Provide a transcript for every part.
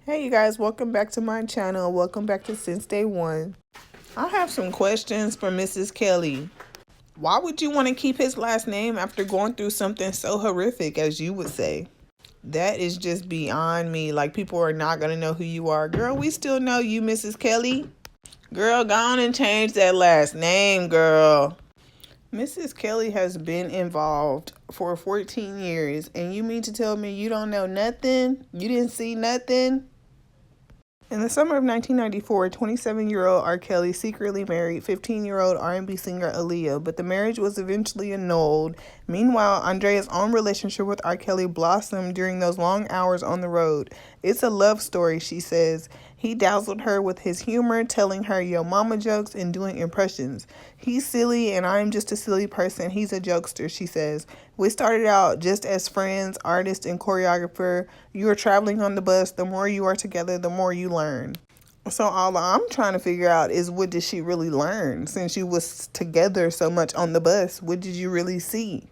Hey you guys, welcome back to my channel. Welcome back to Since Day One. I have some questions for Mrs. Kelly. Why would you want to keep his last name after going through something so horrific, as you would say? That is just beyond me. Like, people are not going to know who you are. Girl, we still know you, Mrs. Kelly. Girl, go on and change that last name, girl. Mrs. Kelly has been involved for 14 years, and you mean to tell me you don't know nothing? You didn't see nothing? In the summer of 1994, 27-year-old R. Kelly secretly married 15-year-old R&B singer Aaliyah, but the marriage was eventually annulled. Meanwhile, Andrea's own relationship with R. Kelly blossomed during those long hours on the road. It's a love story, she says. He dazzled her with his humor, telling her yo mama jokes and doing impressions. He's silly and I'm just a silly person. He's a jokester, she says. We started out just as friends, artist and choreographer. You are traveling on the bus. The more you are together, the more you learn. So all I'm trying to figure out is, what did she really learn? Since you was together so much on the bus, what did you really see?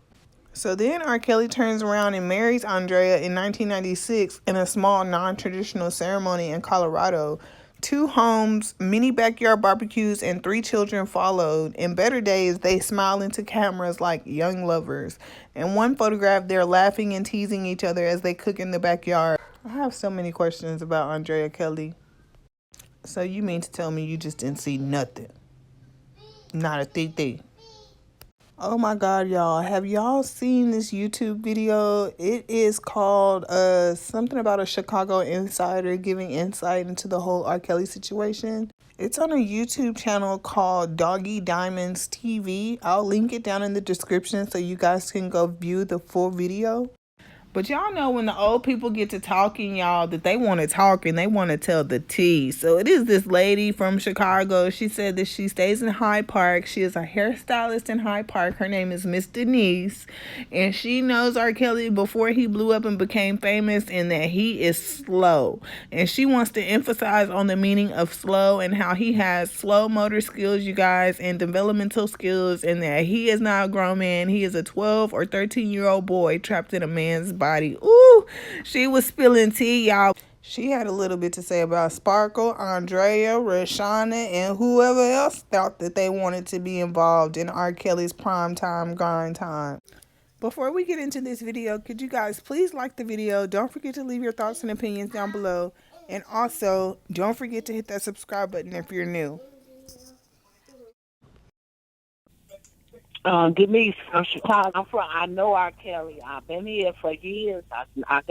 So then R. Kelly turns around and marries Andrea in 1996 in a small non-traditional ceremony in Colorado. 2 homes, many backyard barbecues, and 3 children followed. In better days, they smile into cameras like young lovers. In one photograph, they're laughing and teasing each other as they cook in the backyard. I have so many questions about Andrea Kelly. So you mean to tell me you just didn't see nothing? Not a thing. Oh my God, y'all. Have y'all seen this YouTube video? It is called something about a Chicago insider giving insight into the whole R. Kelly situation. It's on a YouTube channel called Doggy Diamonds TV. I'll link it down in the description so you guys can go view the full video. But y'all know when the old people get to talking, y'all, that they want to talk and they want to tell the tea. So it is this lady from Chicago. She said that she stays in Hyde Park. She is a hairstylist in Hyde Park. Her name is Miss Denise. And she knows R. Kelly before he blew up and became famous, and that he is slow. And she wants to emphasize on the meaning of slow and how he has slow motor skills, you guys, and developmental skills, and that he is not a grown man. He is a 12 or 13-year-old boy trapped in a man's body. Ooh, she was spilling tea, y'all. She had a little bit to say about Sparkle, Andrea, Rashana, and whoever else thought that they wanted to be involved in R. Kelly's prime time grind time. Before we get into this video, could you guys please like the video? Don't forget to leave your thoughts and opinions down below. And also, don't forget to hit that subscribe button if you're new. Denise from Chicago. I know R. Kelly. I've been here for years. I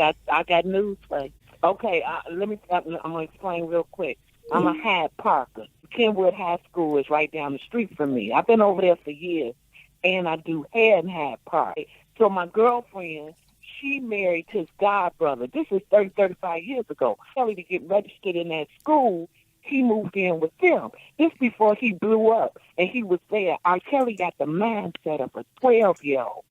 got news for you. Okay, I'm gonna explain real quick. I'm a Hyde Parker. Kenwood High School is right down the street from me. I've been over there for years, and I do hair in Hyde Park. So my girlfriend, she married his godbrother. This is 35 years ago. Kelly, to get registered in that school, he moved in with them. This before he blew up, and he was there. R. Kelly got the mindset of a 12-year-old.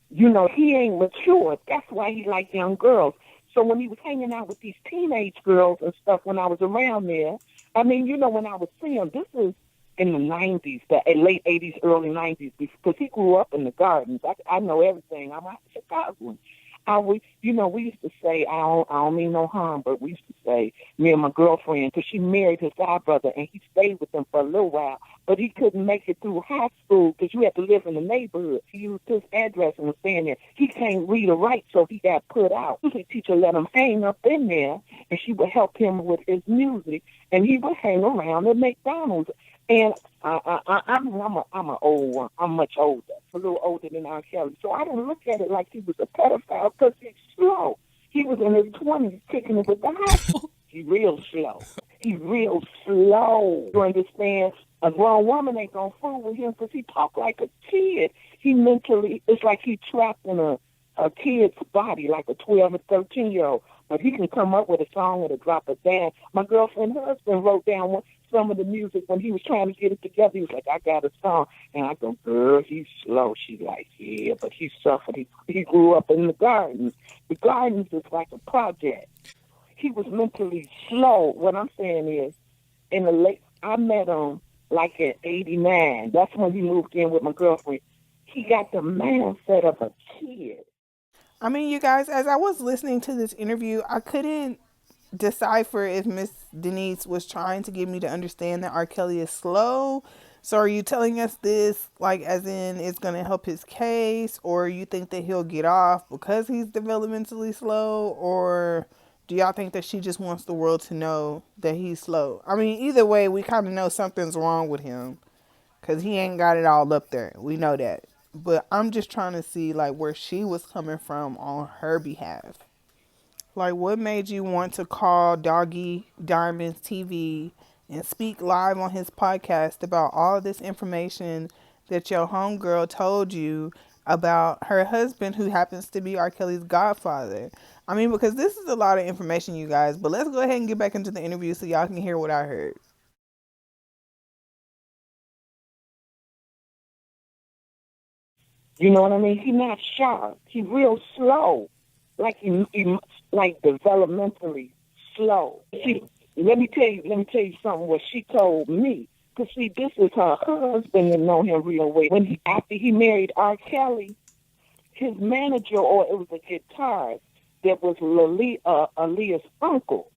You know, he ain't mature. That's why he liked young girls. So when he was hanging out with these teenage girls and stuff when I was around there, I mean, you know, when I would see him, this is in the 90s, the late 80s, early 90s, because he grew up in the gardens. I know everything. I'm a Chicagoan. We used to say, I don't mean no harm, but we used to say, me and my girlfriend, because she married his godbrother, and he stayed with them for a little while, but he couldn't make it through high school because you had to live in the neighborhood. He used his address and was staying there. He can't read or write, so he got put out. The teacher let him hang up in there, and she would help him with his music, and he would hang around at McDonald's. And I'm an old one. I'm much older, a little older than R. Kelly. So I didn't look at it like he was a pedophile because he's slow. He was in his 20s kicking it with the high. He's real slow. He's real slow. You understand? A grown woman ain't gonna fool with him because he talk like a kid. He mentally, it's like he trapped in a kid's body, like a 12 or 13-year-old. But he can come up with a song with a drop of dance. My girlfriend's husband wrote down some of the music when he was trying to get it together. He was like, I got a song. And I go, girl, he's slow. She's like, yeah, but he suffered. He grew up in the gardens. The gardens is like a project. He was mentally slow. What I'm saying is, I met him like at 89. That's when he moved in with my girlfriend. He got the mindset of a kid. I mean, you guys, as I was listening to this interview, I couldn't decipher if Miss Denise was trying to get me to understand that R. Kelly is slow. So are you telling us this like as in it's gonna help his case, or you think that he'll get off because he's developmentally slow, or do y'all think that she just wants the world to know that he's slow? I mean, either way, we kind of know something's wrong with him because he ain't got it all up there. We know that. But I'm just trying to see like where she was coming from on her behalf. Like, what made you want to call Doggy Diamonds TV and speak live on his podcast about all this information that your homegirl told you about her husband, who happens to be R. Kelly's godfather? I mean, because this is a lot of information, you guys, but let's go ahead and get back into the interview so y'all can hear what I heard. You know what I mean? He not sharp. He real slow. He like developmentally slow. See, let me tell you something what she told me. Cause see, this is her husband and know him real well. After he married R. Kelly, his manager, or it was a guitarist that was Aaliyah's uncle.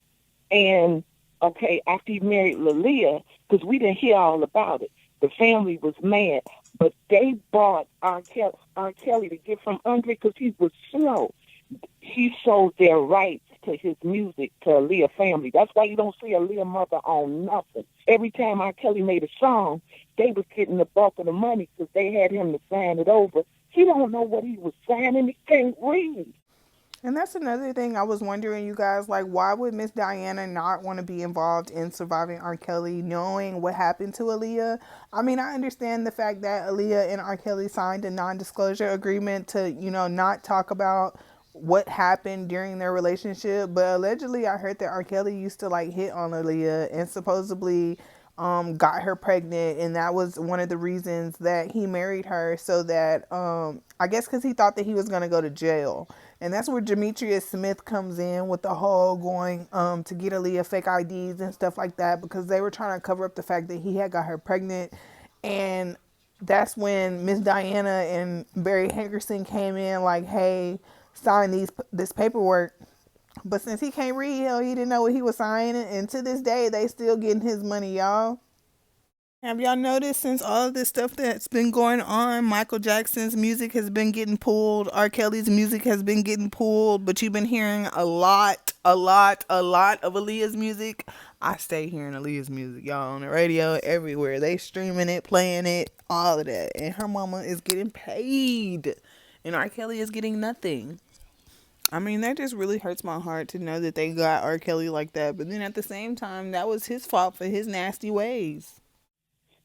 And okay, after he married Lalia, because we didn't hear all about it, the family was mad, but they bought R. Kelly to get from Andre because he was slow. He sold their rights to his music to Aaliyah family. That's why you don't see Aaliyah mother on nothing. Every time R. Kelly made a song, they was getting the bulk of the money because they had him to sign it over. He don't know what he was signing. He can't read. And that's another thing I was wondering, you guys, like, why would Miss Diana not want to be involved in surviving R. Kelly, knowing what happened to Aaliyah? I mean, I understand the fact that Aaliyah and R. Kelly signed a non-disclosure agreement to, not talk about what happened during their relationship, but allegedly I heard that R. Kelly used to like hit on Aaliyah and supposedly got her pregnant, and that was one of the reasons that he married her, so that I guess because he thought that he was going to go to jail. And that's where Demetrius Smith comes in with the whole going to get Aaliyah fake IDs and stuff like that, because they were trying to cover up the fact that he had got her pregnant. And that's when Miss Diana and Barry Hankerson came in like, hey, sign this paperwork. But since he can't read, hell, he didn't know what he was signing. And to this day, they still getting his money, y'all. Have y'all noticed since all of this stuff that's been going on, Michael Jackson's music has been getting pulled, R. Kelly's music has been getting pulled, but you've been hearing a lot of Aaliyah's music? I stay hearing Aaliyah's music, y'all, on the radio, everywhere. They streaming it, playing it, all of that. And her mama is getting paid. And R. Kelly is getting nothing. I mean, that just really hurts my heart to know that they got R. Kelly like that. But then at the same time, that was his fault for his nasty ways.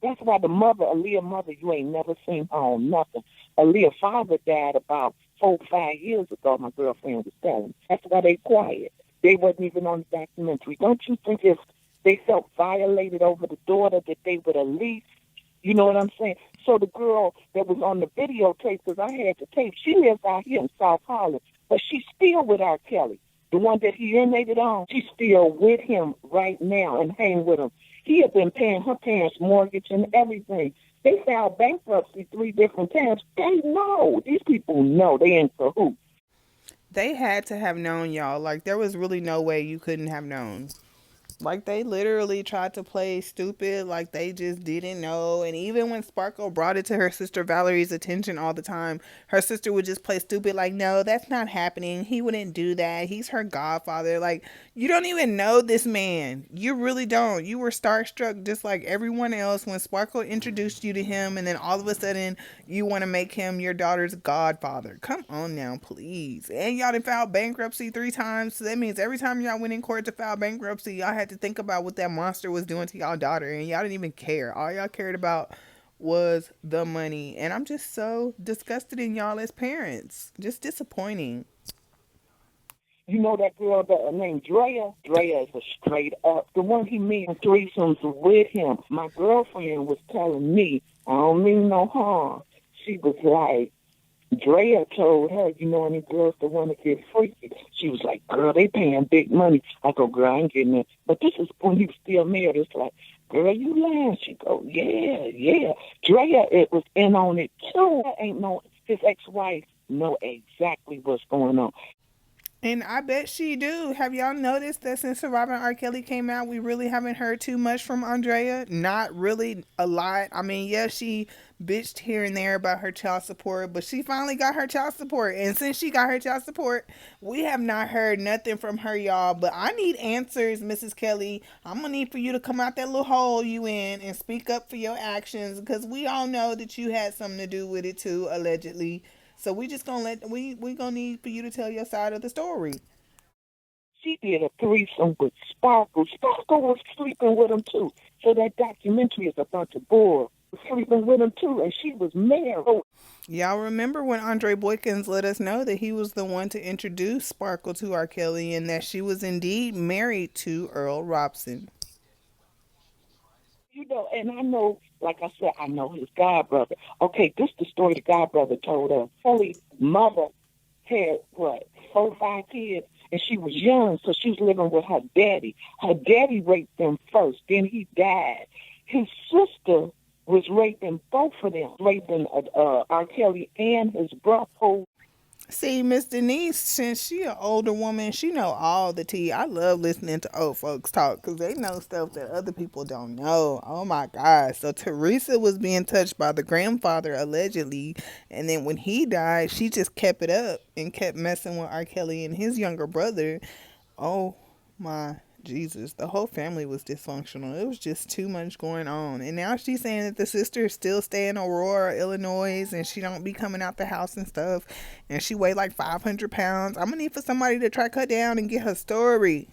That's why the mother, Aaliyah mother, you ain't never seen her on nothing. Aaliyah father died about 4 or 5 years ago, my girlfriend was telling me. That's why they quiet. They wasn't even on the documentary. Don't you think if they felt violated over the daughter that they would at least, you know what I'm saying? So the girl that was on the videotape, because I had the tape, she lives out here in South Holland, but she's still with R. Kelly. The one that he urinated on, she's still with him right now and hang with him. He had been paying her parents' mortgage and everything. They filed bankruptcy 3 different times. They know. These people know. They in cahoots. They had to have known, y'all. Like, there was really no way you couldn't have known. Like, they literally tried to play stupid, like they just didn't know. And even when Sparkle brought it to her sister Valerie's attention all the time, her sister would just play stupid, like, no, that's not happening. He wouldn't do that. He's her godfather. Like, you don't even know this man. You really don't. You were starstruck just like everyone else when Sparkle introduced you to him, and then all of a sudden you want to make him your daughter's godfather. Come on now, please. And y'all done filed bankruptcy 3 times, so that means every time y'all went in court to file bankruptcy, y'all had to think about what that monster was doing to y'all daughter, and y'all didn't even care. All y'all cared about was the money. And I'm just so disgusted in y'all as parents. Just disappointing. You know that girl named Drea? Drea is a straight up. The one he made threesomes with him. My girlfriend was telling me, I don't mean no harm. She was like, Drea told her, you know any girls that want to get freaky? She was like, girl, they paying big money. I go, girl, I ain't getting it. But this is when he was still married. It's like, girl, you lying. She go, yeah. Drea, it was in on it too. Ain't no, his ex-wife know exactly what's going on. And I bet she do. Have y'all noticed that since Surviving R. Kelly came out, we really haven't heard too much from Andrea? Not really a lot. I mean, yeah, she bitched here and there about her child support, but she finally got her child support. And since she got her child support, we have not heard nothing from her, y'all. But I need answers, Mrs. Kelly. I'm gonna need for you to come out that little hole you in and speak up for your actions, because we all know that you had something to do with it too, allegedly. So we just gonna we gonna need for you to tell your side of the story. She did a threesome with Sparkle. Sparkle was sleeping with him too. So that documentary is a bunch of bull. Sleeping with him too, and she was married. Y'all remember when Andre Boykins let us know that he was the one to introduce Sparkle to R. Kelly and that she was indeed married to Earl Robson. You know, and I know, like I said, I know his god brother. Okay, this is the story the god brother told us. Kelly's mother had what, 4 or 5 kids, and she was young, so she was living with her daddy. Her daddy raped them first, then he died. His sister was raping both of them, raping R. Kelly and his brother. See, Miss Denise, since she an older woman, she know all the tea. I love listening to old folks talk because they know stuff that other people don't know. Oh my God. So Teresa was being touched by the grandfather allegedly, and then when he died, she just kept it up and kept messing with R. Kelly and his younger brother. Oh my Jesus. The whole family was dysfunctional. It was just too much going on. And now she's saying that the sister still stay in Aurora, Illinois, and she don't be coming out the house and stuff. And she weighed like 500 pounds. I'm gonna need for somebody to track her down and get her story.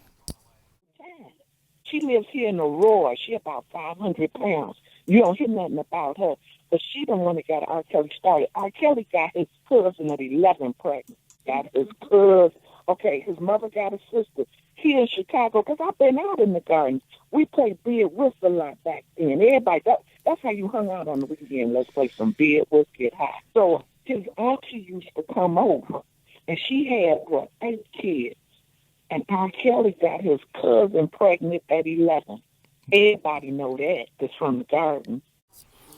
She lives here in Aurora. She about 500 pounds. You don't hear nothing about her. But she the one that got R. Kelly started. R. Kelly got his cousin at 11 pregnant. Got his cousin. Okay, his mother got a sister. Here in Chicago, because I've been out in the garden. We played beard whist a lot back then. Everybody, that's how you hung out on the weekend. Let's play some beard whist, get high. So his auntie used to come over, and she had, what, 8 kids. And R. Kelly got his cousin pregnant at 11. Everybody know that. That's from the garden.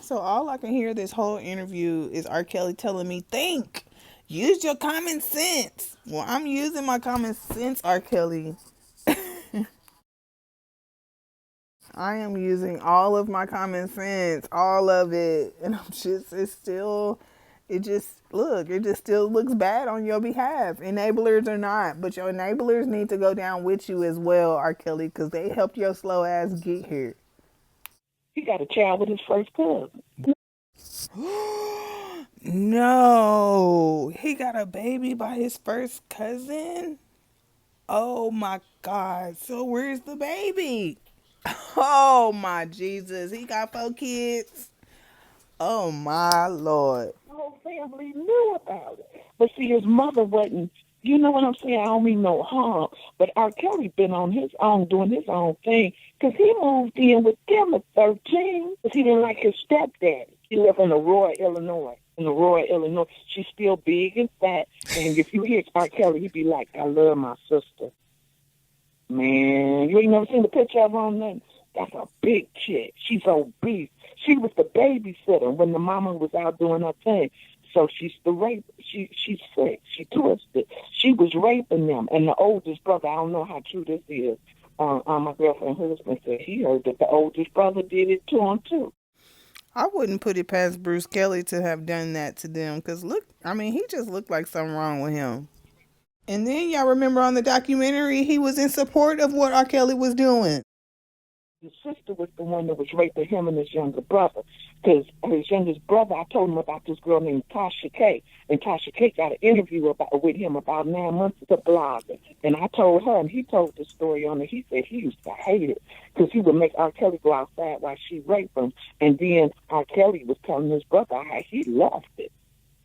So all I can hear this whole interview is R. Kelly telling me, think. Use your common sense. Well, I'm using my common sense, R. Kelly. I am using all of my common sense, all of it. And I'm just, it's still, it just still looks bad on your behalf. Enablers or not, but your enablers need to go down with you as well, R. Kelly, because they helped your slow ass get here. He got a child with his first cousin. No, he got a baby by his first cousin? Oh my God. So where's the baby? Oh my Jesus. He got 4 kids. Oh my Lord. The whole family knew about it. But see, his mother wasn't, you know what I'm saying? I don't mean no harm. But R. Kelly been on his own, doing his own thing. Because he moved in with them at 13. Because he didn't like his stepdaddy. He lived in Aurora, Illinois. In Aurora, Illinois. She's still big and fat. And if you hear R. Kelly, he'd be like, I love my sister. Man, you ain't never seen the picture of her on nothing? That's a big chick. She's obese. She was the babysitter when the mama was out doing her thing. So she's the rape. She's sick. She twisted. She was raping them. And the oldest brother, I don't know how true this is. My girlfriend's husband said he heard that the oldest brother did it to him too. I wouldn't put it past Bruce Kelly to have done that to them. Because look, I mean, he just looked like something wrong with him. And then y'all remember on the documentary, he was in support of what R. Kelly was doing. His sister was the one that was raping him and his younger brother. Because his youngest brother, I told him about this girl named Tasha K. And Tasha K got an interview with him about 9 months as a blogger. And I told her, and he told the story on it. He said he used to hate it because he would make R. Kelly go outside while she raped him. And then R. Kelly was telling his brother how he loved it.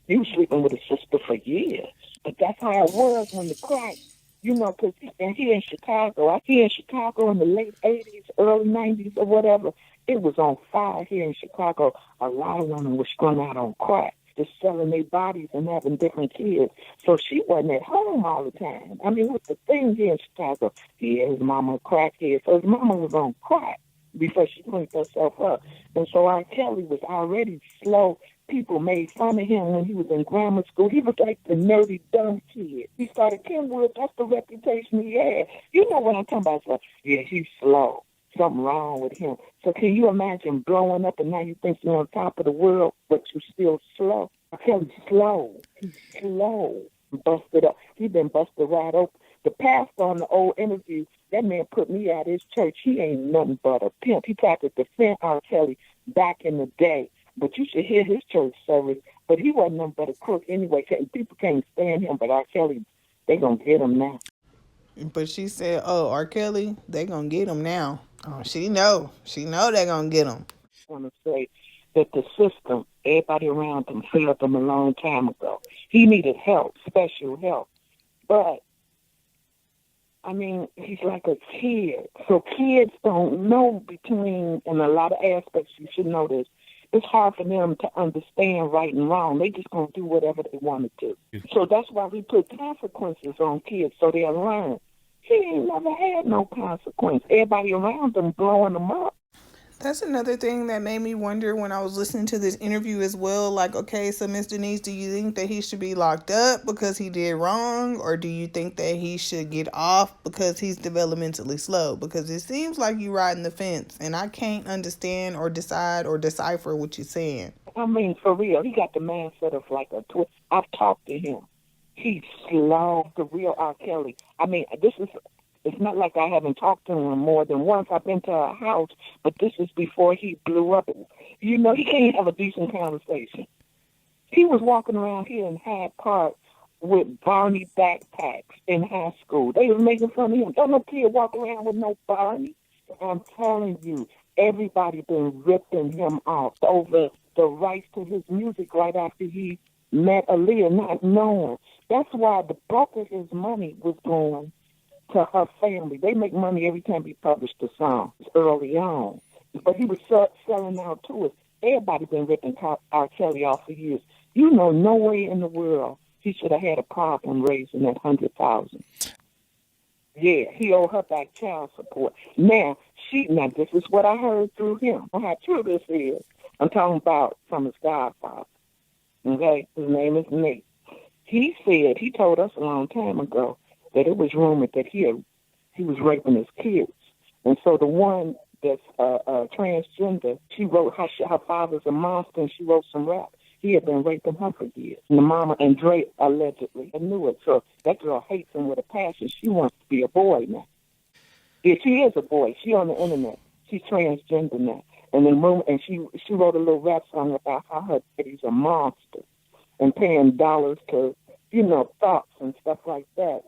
He was sleeping with his sister for years. But that's how it was when the crack, you know, because here in Chicago in the late 80s, early 90s or whatever, it was on fire here in Chicago. A lot of women were strung out on crack, just selling their bodies and having different kids. So she wasn't at home all the time. I mean, what's the thing here in Chicago? Yeah, his mama crackhead. So his mama was on crack before she cleaned herself up. And so R. Kelly was already slow people made fun of him when he was in grammar school. He was like the nerdy, dumb kid. He started Kenwood. That's the reputation he had. You know what I'm talking about? So, yeah, he's slow. Something wrong with him. So can you imagine growing up and now you think you're on top of the world, but you're still slow? I tell you, slow. He's slow. Busted up. He been busted right open. The pastor on the old interview, that man put me out of his church. He ain't nothing but a pimp. He tried to defend R. Kelly back in the day. But you should hear his church service. But he wasn't nothing but a crook anyway. People can't stand him, but R. Kelly, they gonna get him now. But she said, "Oh, R. Kelly, they gonna get him now." Oh, she know they gonna get him. I want to say that the system, everybody around him, failed him a long time ago. He needed help, special help. But I mean, he's like a kid. So kids don't know between, in a lot of aspects, you should know this, it's hard for them to understand right and wrong. They just going to do whatever they want to do. So that's why we put consequences on kids so they'll learn. He ain't never had no consequence. Everybody around them blowing them up. That's another thing that made me wonder when I was listening to this interview as well. Like, okay, so Miss Denise, do you think that he should be locked up because he did wrong? Or do you think that he should get off because he's developmentally slow? Because it seems like you riding the fence, and I can't understand or decide or decipher what you're saying. I mean, for real, he got the mindset of like a twist. I've talked to him. He's slow, the real R. Kelly. I mean, it's not like I haven't talked to him more than once. I've been to a house, but this is before he blew up. You know, he can't have a decent conversation. He was walking around here in Hyde Park with Barney backpacks in high school. They were making fun of him. Don't no kid walk around with no Barney. I'm telling you, everybody been ripping him off over the rights to his music right after he met Aaliyah, not knowing. That's why the bulk of his money was going to her family. They make money every time he published a song early on. But he was selling out to us. Everybody been ripping R. Kelly off for years. You know, no way in the world he should have had a problem raising that $100,000. Yeah, he owed her back child support. Now this is what I heard through him. How true this is. I'm talking about from his godfather. Okay, his name is Nate. He told us a long time ago that it was rumored that he was raping his kids. And so the one that's transgender, she wrote her father's a monster, and she wrote some rap. He had been raping her for years. And the mama, Andrea, allegedly knew it. So that girl hates him with a passion. She wants to be a boy now. Yeah, she is a boy. She on the internet. She's transgender now. And then she wrote a little rap song about how her daddy's a monster and paying dollars to, thoughts and stuff like that,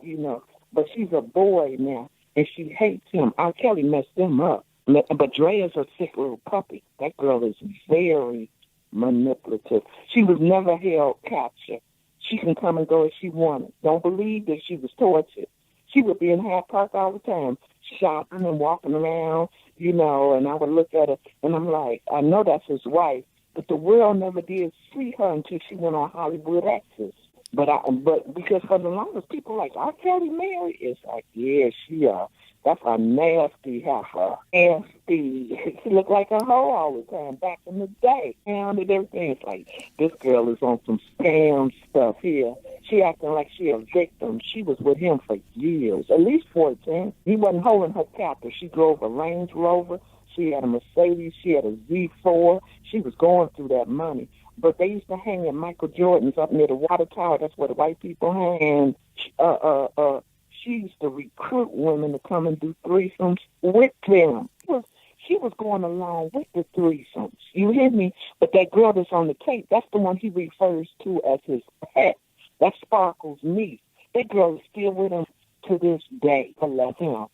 But she's a boy now, and she hates him. R. Kelly messed them up. But Drea's a sick little puppy. That girl is very manipulative. She was never held captive. She can come and go as she wanted. Don't believe that she was tortured. She would be in Hyde Park all the time, shopping and walking around, and I would look at her, and I'm like, I know that's his wife, but the world never did see her until she went on Hollywood Access. But because for the longest, people like, R. Kelly married? It's like, yeah, that's a nasty heifer. Nasty. She looked like a hoe all the time back in the day. And everything. It's like, this girl is on some scam stuff here. She acting like she a victim. She was with him for years, at least 14. He wasn't holding her captive. She drove a Range Rover. She had a Mercedes. She had a Z4. She was going through that money. But they used to hang at Michael Jordan's up near the water tower. That's where the white people hang. And she used to recruit women to come and do threesomes with them. She was going along with the threesomes. You hear me? But that girl that's on the tape, that's the one he refers to as his pet. That's Sparkle's niece. That girl is still with him to this day. I love him.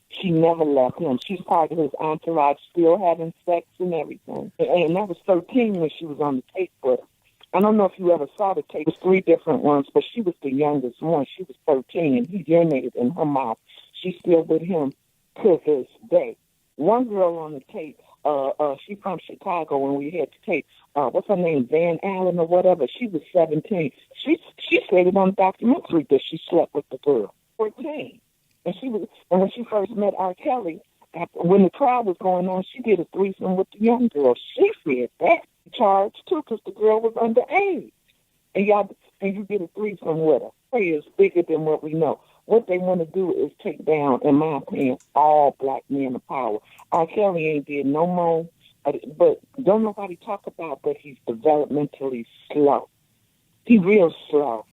She never left him. She's part of his entourage, still having sex and everything. And that was 13 when she was on the tape with him. I don't know if you ever saw the tape. It was 3 different ones, but she was the youngest one. She was 13, and he urinated in her mouth. She's still with him to this day. One girl on the tape, she from Chicago when we had the tape. What's her name? Van Allen or whatever. She was 17. She said it on the documentary that she slept with the girl. 14. And when she first met R. Kelly, when the trial was going on, she did a threesome with the young girl. She said that. charged too because the girl was underage. And you get a threesome with her. Prey is bigger than what we know. What they want to do is take down, in my opinion, all black men of power. R. Kelly ain't did no more, but don't nobody talk about, but he's developmentally slow. He real slow.